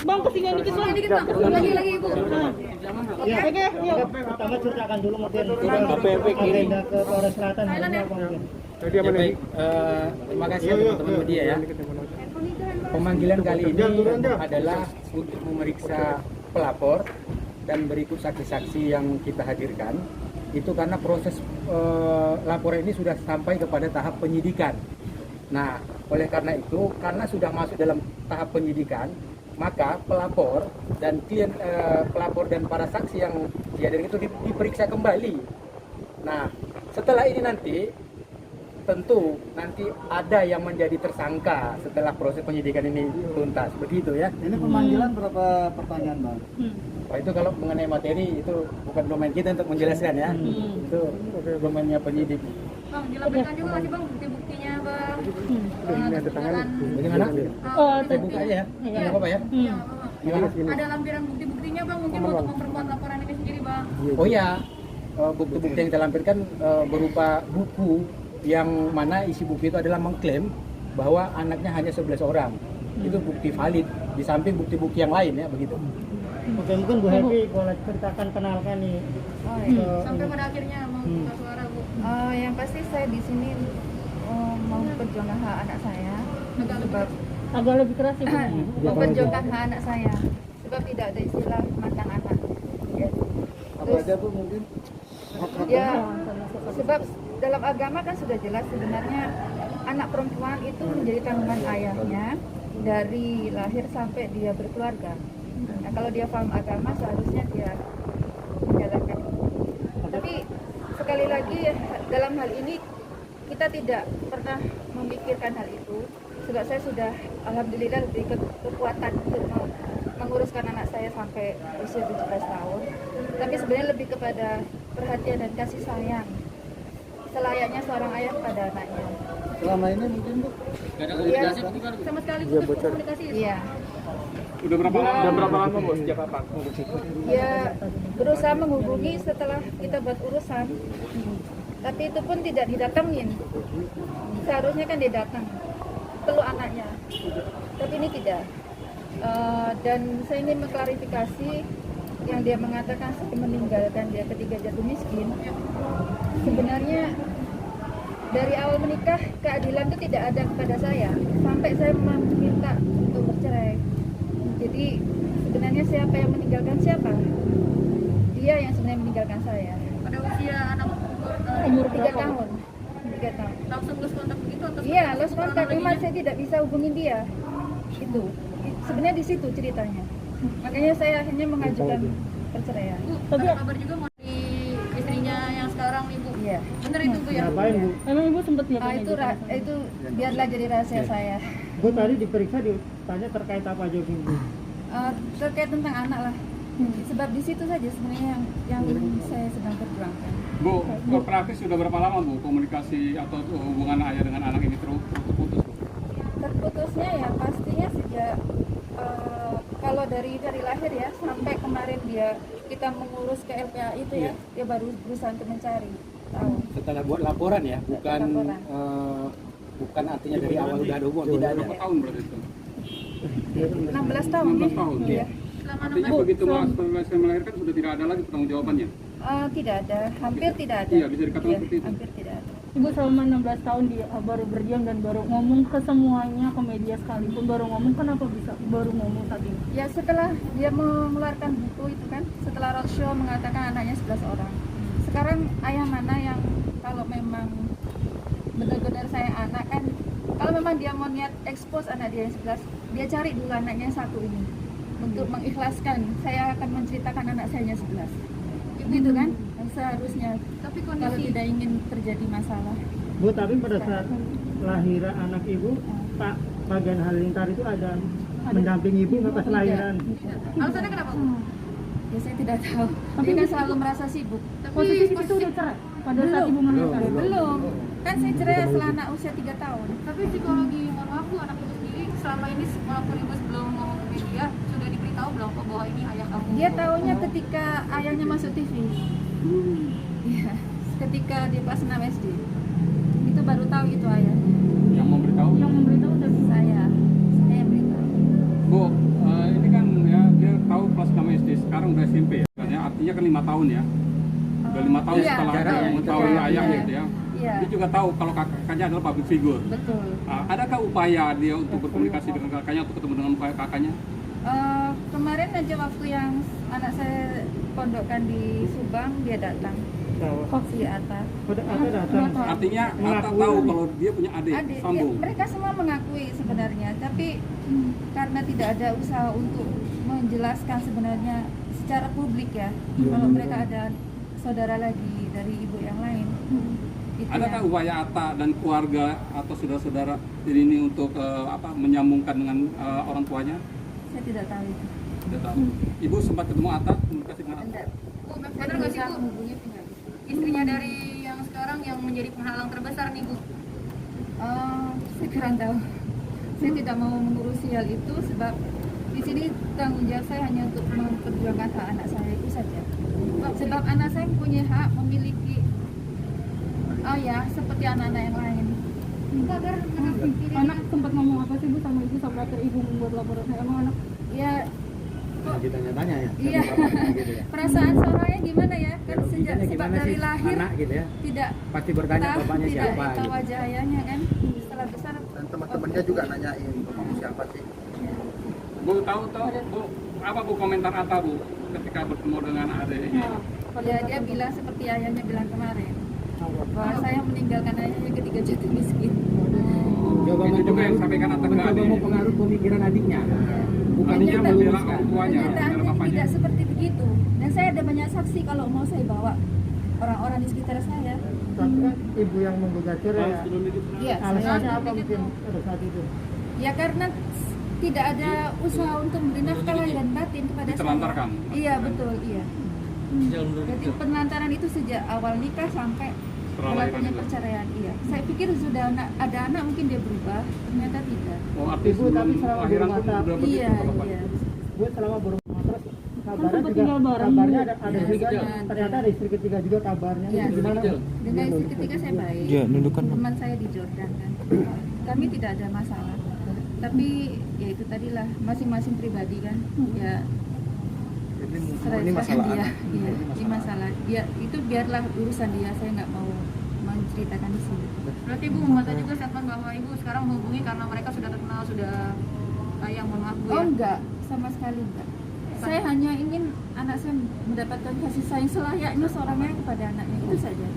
Bang, kesini dikit bang. Dikit bang, lagi ibu. Iya, oke, yuk. Pertama ceritakan dulu mungkin KPP kiri ke Polres Selatan. Ya, baik, terima kasih ya teman-teman media ya. Pemanggilan kali ini adalah untuk memeriksa pelapor dan berikut saksi-saksi yang kita hadirkan. Itu karena proses laporan ini sudah sampai kepada tahap penyidikan. Nah, oleh karena itu, karena sudah masuk dalam tahap penyidikan, maka pelapor dan klien pelapor dan para saksi yang dihadirkan itu diperiksa kembali. Nah, setelah ini nanti tentu nanti ada yang menjadi tersangka setelah proses penyidikan ini tuntas, begitu ya. Ini pemanggilan berapa pertanyaan, Bang? Wah, itu kalau mengenai materi itu bukan domain kita untuk menjelaskan ya. Itu domainnya penyidik. Bang, dilampirkan juga nggak sih bang bukti-buktinya bang? Ini ada tangan. Bagaimana? Saya buka aja ya. Tidak apa-apa ya. Iya, Gimana? ada lampiran bukti-buktinya bang mungkin untuk memperkuat laporan ini sendiri bang. Oh ya, bukti-bukti yang kita lampirkan berupa buku yang mana isi buku itu adalah mengklaim bahwa anaknya hanya 11 orang. Itu bukti valid di samping bukti-bukti yang lain ya, begitu. Oke, mungkin Bu Happy boleh ceritakan, kenalkan nih. Sampai pada akhirnya mau buka suara bu. Yang pasti saya di sini mau memperjuangkan hak anak saya, sebab Agak lebih keras ya, Bu. memperjuangkan hak anak saya, sebab tidak ada istilah mantan anak. Ya. Apa aja Bu mungkin? Ya, sebab dalam agama kan sudah jelas sebenarnya anak perempuan itu menjadi tanggungan ayahnya dari lahir sampai dia berkeluarga. Nah, kalau dia paham agama seharusnya dia menjalankan itu. Tapi sekali lagi dalam hal ini kita tidak pernah memikirkan hal itu. Sebab saya sudah alhamdulillah lebih kekuatan untuk menguruskan anak saya sampai usia 17 tahun. Tapi sebenarnya lebih kepada perhatian dan kasih sayang selayaknya seorang ayah pada anaknya. Selama ini mungkin Bu? Iya, Sama sekali putus komunikasi. iya. Udah berapa lama Bu sejak kapan? Ya berusaha menghubungi setelah kita buat urusan, tapi itu pun tidak didatengin. Seharusnya kan dia datang peluk anaknya, tapi ini tidak. Dan saya ingin mengklarifikasi yang dia mengatakan saya meninggalkan dia ketika jatuh miskin. Sebenarnya dari awal menikah keadilan itu tidak ada kepada saya sampai saya meminta untuk bercerai. Jadi sebenarnya siapa yang meninggalkan siapa? Dia yang sebenarnya meninggalkan saya. Pada usia anak Umur 3 tahun. 3 tahun. langsung lost kontak begitu atau? Iya, lost kontak. Memang saya tidak bisa hubungin dia. Itu. Sebenarnya di situ ceritanya. Makanya saya akhirnya mengajukan perceraian. Bu, ada kabar juga mau di istrinya yang sekarang nih bu. Iya. Bener itu bu ya? Ngapain Bu? Emang Ibu sempat Ah, ngapain itu itu biarlah jadi rahasia saya. Bu tadi diperiksa ditanya terkait apa aja Bu? Terkait tentang anak lah. Sebab di situ saja sebenarnya yang saya sedang perjuangkan. Bu, praktis sudah berapa lama Bu komunikasi atau hubungan ayah dengan anak ini terputus Bu? Terputusnya ya pastinya sejak kalau dari lahir ya sampai kemarin kita mengurus ke LPA itu ya, dia baru berusaha untuk mencari tahu. Setelah buat laporan ya, bukan Laporan. bukan artinya dari awal udah ada hubungan, tidak ada. Berapa tahun berarti itu? 16 tahun 16 tahun? Iya. Selama Artinya begitu selesai melahirkan sudah tidak ada lagi pertanggungjawabannya? Tidak ada, hampir tidak ada. Iya, bisa dikatakan seperti itu. Hampir tidak ada. Ibu selama 16 tahun dia baru berdiam dan baru ngomong ke semuanya, ke media sekalipun baru ngomong, kenapa bisa baru ngomong saat ini? Ya setelah dia mengeluarkan buku itu kan, setelah roadshow mengatakan anaknya 11 orang. Sekarang ayah mana yang kalau memang benar-benar saya anak kan, kalau memang dia mau niat expose anak dia yang 11, dia cari dulu anaknya yang satu ini untuk mengikhlaskan saya akan menceritakan anak saya yang 11. Itu kan seharusnya. tapi Kalau kondisi tidak ingin terjadi masalah. Bu, tapi pada saat lahiran anak Ibu, Pak Bagian Halilintar itu ada mendampingi Ibu nggak pas lahiran? alasannya kenapa bu? Ya saya tidak tahu. Tapi kan selalu merasa sibuk. Posisi itu udah cerai pada saat Ibu melahirkan? Belum. Kan saya cerai setelah anak usia 3 tahun. Tapi psikologi mohon maaf bu, anak ibu sendiri selama ini walaupun ibu sebelum ngomong ke media sudah diberitahu belum kok bahwa ini ayah kamu? Dia tahunya ketika ayahnya masuk TV. Iya, ketika dia kelas 6 SD. Itu baru tahu itu ayahnya. Yang memberitahu? Yang memberitahu Saya yang beritahu. Bu, ini kan sekarang udah SMP ya, artinya kan 5 tahun ya. Udah 5 tahun Iya, setelah betul, mengetahui betul. ayahnya Iya. gitu ya. Iya. Dia juga tahu kalau kakaknya adalah public figure. Betul. Adakah upaya dia untuk berkomunikasi dengan kakaknya, untuk ketemu dengan kakaknya? Kemarin aja waktu yang anak saya pondokkan di Subang, dia datang. Si Atta. Ada datang. Artinya Atta tahu kalau dia punya adik, Adik, sambung. mereka semua mengakui sebenarnya, tapi karena tidak ada usaha untuk menjelaskan sebenarnya secara publik ya, kalau mereka ada saudara lagi dari ibu yang lain. Itu Adakah yang- upaya Atta dan keluarga atau saudara-saudara ini untuk menyambungkan dengan orang tuanya? Saya tidak tahu itu. Tidak tahu. Ibu sempat ketemu Atta, komunikasi dengan Atta? Enggak. Bu, benar nggak sih Bu? Istrinya dari yang sekarang yang menjadi penghalang terbesar nih Bu. Saya kurang tahu. Saya tidak mau mengurusi hal itu sebab di sini tanggung jawab saya hanya untuk memperjuangkan hak anak saya itu saja. Sebab anak saya punya hak memiliki ayah seperti anak-anak yang lain. Anak sempat ngomong apa sih Bu sama ibu sampai akhirnya ibu membuat laporan? Emang anak Ya, Kita tanya ya. iya. Gitu ya. Perasaan seorangnya gimana ya? Kan sejak Logikanya sebab gimana dari sih lahir anak gitu ya? tidak Pasti bertanya tahu, bapaknya tidak siapa tahu gitu. wajah ayahnya kan. Setelah besar Dan teman-temannya juga nanyain kamu siapa sih. Bu, tahu Bu, apa Bu komentar Atta Bu ketika bertemu dengan adiknya? ya dia bilang seperti ayahnya bilang kemarin bahwa saya meninggalkan ayahnya ketika jatuh miskin. Coba Itu juga yang sampaikan Atta ke mencoba adik. mempengaruhi pemikiran adiknya. Bukan Adiknya Ternyata- membela orang tuanya, membela Kenyataannya bapaknya. tidak seperti begitu. Dan saya ada banyak saksi kalau mau saya bawa orang-orang di sekitar saya. Tapi kan ibu yang menggugat cerai ya. Iya, Alasannya saya apa mungkin pada saat itu? ya karena tidak ada usaha untuk memberi nafkah lahir dan batin kepada Ditelantarkan. saya. Iya betul, iya. Jadi penelantaran itu sejak awal nikah sampai Setelah lahiran berlakunya juga. perceraian. Iya. Saya pikir sudah ada anak mungkin dia berubah, ternyata tidak. Oh, artinya Ibu, sebelum tapi selama lahiran di pun rumah udah begitu Iya, Bapak? iya. Bu selama berumah terus kabarnya sempat juga tinggal bareng, kabarnya Bu. ada Iya, juga iya. ternyata ada istri ketiga juga kabarnya. Iya. Itu gimana? Bu? Dengan istri ketiga saya baik. Ya, nundukkan. Teman saya di Jordan kan. Kami tidak ada masalah. Tapi ya itu tadilah masing-masing pribadi kan. Ya Ini masalah dia. anak. Iya, ini masalah. Dia itu biarlah urusan dia. Saya nggak mau menceritakan di sini. Berarti Ibu membaca juga statement bahwa Ibu sekarang menghubungi karena mereka sudah terkenal, sudah kaya, mohon maaf Bu Oh ya. enggak, sama sekali enggak. Saya hanya ingin anak saya mendapatkan kasih sayang selayaknya seorang ayah kepada anaknya, itu saja.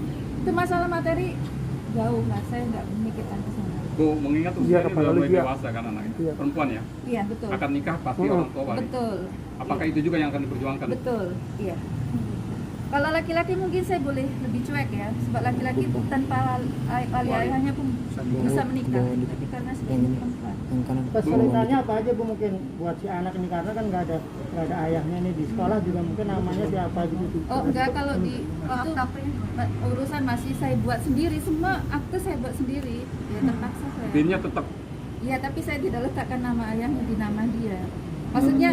Itu masalah materi jauh lah, saya nggak memikirkan ke sana. Bu, mengingat usianya sudah mulai dewasa kan anaknya, perempuan ya, Iya betul. akan nikah pasti orang tua wali. Betul. Apakah itu juga yang akan diperjuangkan? Betul, iya. Kalau laki-laki mungkin saya boleh lebih cuek ya, sebab laki-laki tanpa wali ayahnya pun bisa menikah. Tapi karena sebagai perempuan. Yang kanan. Kesulitannya apa aja Bu mungkin buat si anak ini karena kan nggak ada ayahnya nih di sekolah juga mungkin namanya siapa gitu. Oh enggak, kalau di waktu urusan masih saya buat sendiri, semua akte saya buat sendiri. Ya terpaksa saya. Dinnya tetap Iya, tapi saya tidak letakkan nama ayahnya di nama dia. Maksudnya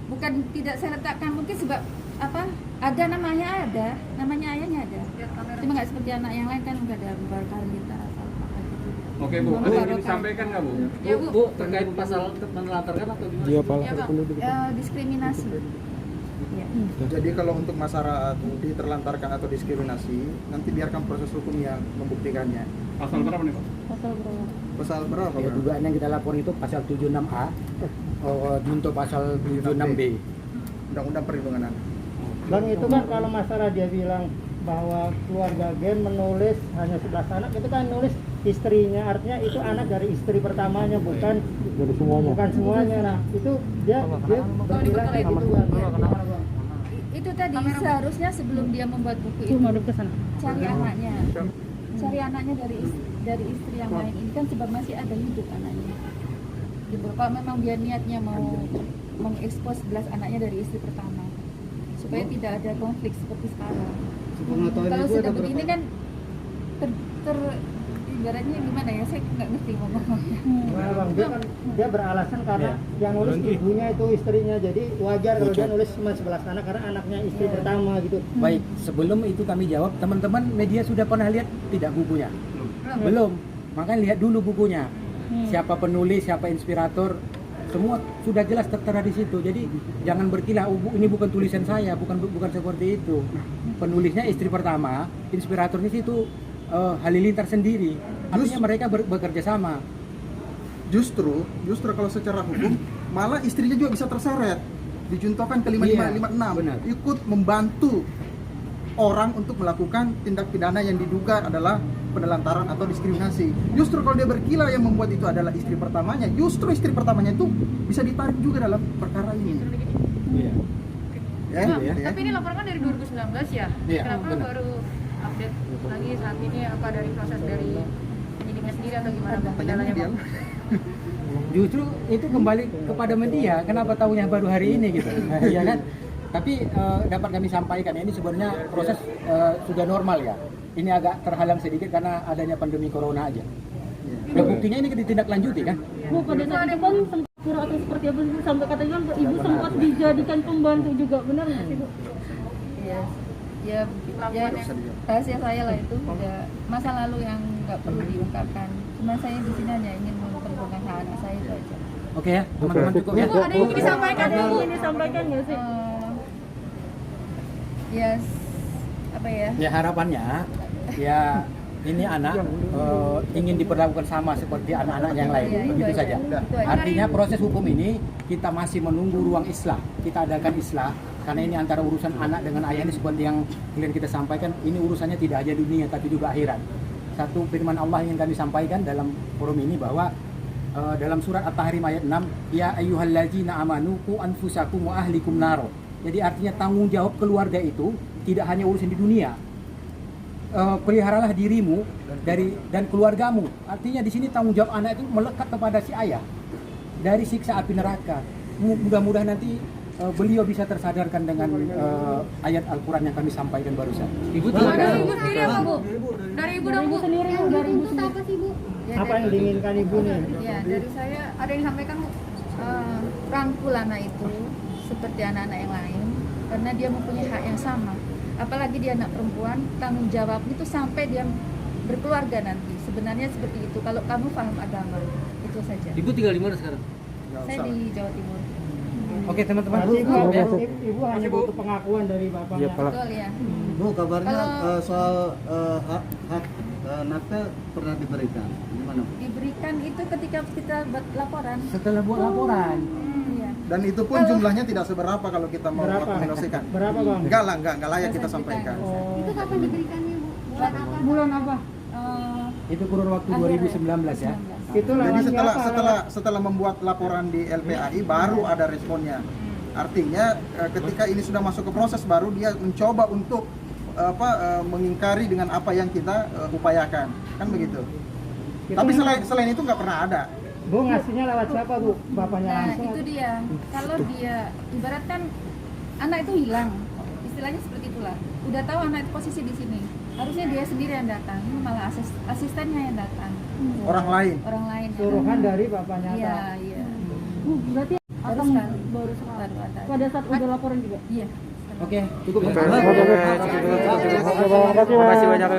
bukan tidak saya letakkan mungkin sebab apa? Ada namanya namanya ayahnya ada. Cuma nggak seperti anak yang lain kan nggak ada berkalita atau apa gitu. Oke Bu, ada yang ingin disampaikan nggak Bu? Ya Bu, terkait pasal menelantarkan atau gimana? Dia pala. Ya Bang. diskriminasi. Ya. Jadi kalau untuk masalah diterlantarkan atau diskriminasi, nanti biarkan proses hukum yang membuktikannya. Pasal berapa nih Pak? pasal berapa? Pasal berapa? Ya, Bang? dugaan yang kita lapor itu pasal 76A, untuk pasal 76B. Undang-undang perlindungan anak. Bang itu kan kalau masalah dia bilang bahwa keluarga Gen menulis hanya 11 anak itu kan nulis istrinya, artinya itu anak dari istri pertamanya bukan Dari semuanya. bukan semuanya. Nah itu dia berbilang kayak gitu Bang. Gimana, Bang? Itu tadi seharusnya sebelum dia membuat buku Itu itu madep ke sana. cari anaknya. Cari anaknya dari istri yang lain ini kan sebab masih ada hidup anaknya. Gitu. Kalau memang dia niatnya mau mengekspos 11 anaknya dari istri pertama supaya tidak ada konflik seperti sekarang. Kalau sudah begini kan ibaratnya gimana ya, saya nggak ngerti ngomongnya. Gimana Bang? Dia beralasan karena yang nulis ibunya itu istrinya, jadi wajar kalau dia nulis cuma 11 anak karena anaknya istri pertama gitu. Baik, sebelum itu kami jawab, teman-teman media sudah pernah lihat tidak bukunya? Belum. Makanya lihat dulu bukunya. Siapa penulis, siapa inspirator, Semua sudah jelas tertera di situ. Jadi jangan berkilah, oh, ini bukan tulisan saya, bukan seperti itu. Penulisnya istri pertama, inspiratornya itu Halilintar sendiri. Artinya mereka bekerja sama. Justru kalau secara hukum malah istrinya juga bisa terseret. Dicontohkan ke 5556 benar. ikut membantu orang untuk melakukan tindak pidana yang diduga adalah penelantaran atau diskriminasi. Justru kalau dia berkilah yang membuat itu adalah istri pertamanya, justru istri pertamanya itu bisa ditarik juga dalam perkara ini. Iya. Ya, Nah, ya. tapi ini laporan kan dari 2019 ya. Iya, Kenapa benar. baru update lagi saat ini, apa dari proses dari penyidiknya sendiri atau gimana Bang? Tanya Kendalanya, dia. Bang? Justru itu kembali kepada media. Kenapa tahunya baru hari ini gitu? Ya kan? Tapi dapat kami sampaikan ini sebenarnya proses sudah normal ya. Ini agak terhalang sedikit karena adanya pandemi corona aja. Dan buktinya ini ditindaklanjuti kan? Bu, pada saat itu kan sempat pura atau seperti apa sih? Sampai katanya ibu sempat dijadikan pembantu juga, benar nggak sih Bu? Iya. Ya rahasia saya lah itu, ya masa lalu yang nggak perlu diungkapkan. Cuma saya di sini hanya ingin memperjuangkan hak anak saya itu aja. Oke ya, teman-teman cukup ya. Bu, ada yang ingin disampaikan Ada yang Bu? ingin disampaikan nggak sih? Yes, apa ya? Ya harapannya ya ini anak ingin diperlakukan sama seperti anak-anak yang lain, Iya, itu begitu aja. saja. Itu aja. Artinya proses hukum ini kita masih menunggu ruang islah. Kita adakan islah karena ini antara urusan anak dengan ayah ini seperti yang kalian kita sampaikan, ini urusannya tidak hanya dunia tapi juga akhirat. Satu firman Allah yang kami sampaikan dalam forum ini bahwa dalam surat At-Tahrim ayat 6, ya ayyuhallazina amanu qu anfusakum wa ahlikum naro. Jadi artinya tanggung jawab keluarga itu tidak hanya urusan di dunia. Peliharalah dirimu dan keluargamu. Artinya di sini tanggung jawab anak itu melekat kepada si ayah dari siksa api neraka. Mudah-mudahan nanti beliau bisa tersadarkan dengan ayat Al-Quran yang kami sampaikan barusan. Ibu dari ibu sendiri apa Bu? Dari ibu dong Bu. Sendiri Bu, dari ibu sendiri. Apa sih Bu? Ya, Apa yang diinginkan ibu nih? Ya, dari saya Ada yang disampaikan Bu? rangkul anak itu seperti anak-anak yang lain karena dia mempunyai hak yang sama. Apalagi dia anak perempuan, tanggung jawab itu sampai dia berkeluarga nanti. Sebenarnya seperti itu kalau kamu paham agama. Itu saja. Ibu tinggal di mana sekarang? Saya di Jawa Timur. Oke teman-teman. Berarti cukup ya. ibu hanya butuh pengakuan dari bapaknya. Betul ya. Bu, kabarnya Kalau- soal hak nafkah pernah diberikan. Gimana? Bu? Diberikan itu ketika kita buat laporan. Setelah buat laporan. Iya. Dan itu pun jumlahnya tidak seberapa kalau kita mau Berapa? menyelesaikan. Berapa Bang? Enggak layak kita Belasan sampaikan. juta. Itu kapan diberikannya Bu? Bulan apa? Bulan apa? Itu kurun waktu 2019 ya. Itu Jadi lawan setelah siapa? setelah membuat laporan di LPAI baru ada responnya. Artinya ketika ini sudah masuk ke proses baru dia mencoba untuk mengingkari dengan apa yang kita upayakan. Kan begitu. Tapi selain itu nggak pernah ada. Bu ngasihnya lewat siapa Bu? Bapaknya Nah, langsung? itu dia. Kalau dia ibaratkan anak itu hilang, istilahnya seperti itulah. Udah tahu anak itu posisi di sini. Harusnya dia sendiri yang datang, ini malah asistennya yang datang. Orang lain. Orang lain. yang Suruhan datang. dari bapaknya. Iya, iya. Bu, berarti Baru akan sekali. baru sekali. Baru ada. Pada saat udah laporan juga. Iya. Oke, cukup ya. Terima kasih banyak.